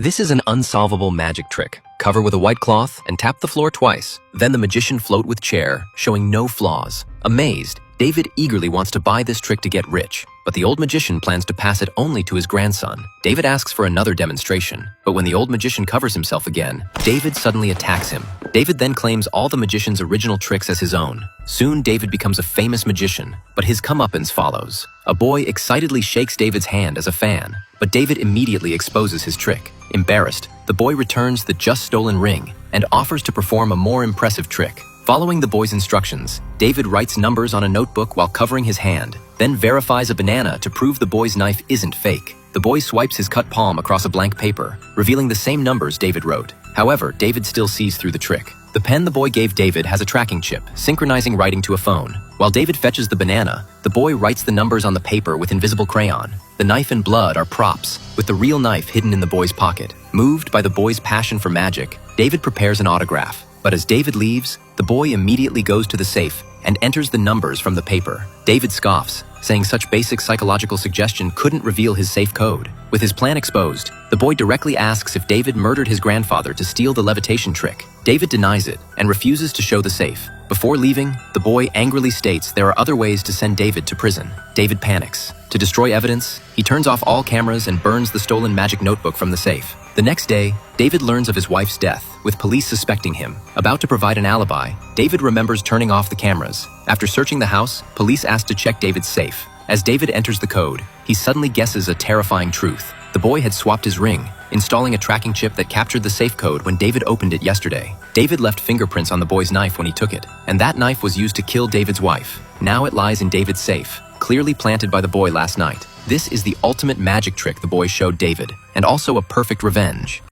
This is an unsolvable magic trick. Cover with a white cloth and tap the floor twice. Then the magician float with chair, showing no flaws. Amazed, David eagerly wants to buy this trick to get rich, but the old magician plans to pass it only to his grandson. David asks for another demonstration, but when the old magician covers himself again, David suddenly attacks him. David then claims all the magician's original tricks as his own. Soon, David becomes a famous magician, but his comeuppance follows. A boy excitedly shakes David's hand as a fan, but David immediately exposes his trick. Embarrassed, the boy returns the just-stolen ring and offers to perform a more impressive trick. Following the boy's instructions, David writes numbers on a notebook while covering his hand, then verifies a banana to prove the boy's knife isn't fake. The boy swipes his cut palm across a blank paper, revealing the same numbers David wrote. However, David still sees through the trick. The pen the boy gave David has a tracking chip, synchronizing writing to a phone. While David fetches the banana, the boy writes the numbers on the paper with invisible crayon. The knife and blood are props, with the real knife hidden in the boy's pocket. Moved by the boy's passion for magic, David prepares an autograph. But as David leaves, the boy immediately goes to the safe and enters the numbers from the paper. David scoffs, saying such basic psychological suggestion couldn't reveal his safe code. With his plan exposed, the boy directly asks if David murdered his grandfather to steal the levitation trick. David denies it and refuses to show the safe. Before leaving, the boy angrily states there are other ways to send David to prison. David panics. To destroy evidence, he turns off all cameras and burns the stolen magic notebook from the safe. The next day, David learns of his wife's death, with police suspecting him. About to provide an alibi, David remembers turning off the cameras. After searching the house, police ask to check David's safe. As David enters the code, he suddenly guesses a terrifying truth. The boy had swapped his ring, installing a tracking chip that captured the safe code when David opened it yesterday. David left fingerprints on the boy's knife when he took it, and that knife was used to kill David's wife. Now it lies in David's safe, clearly planted by the boy last night. This is the ultimate magic trick the boy showed David, and also a perfect revenge.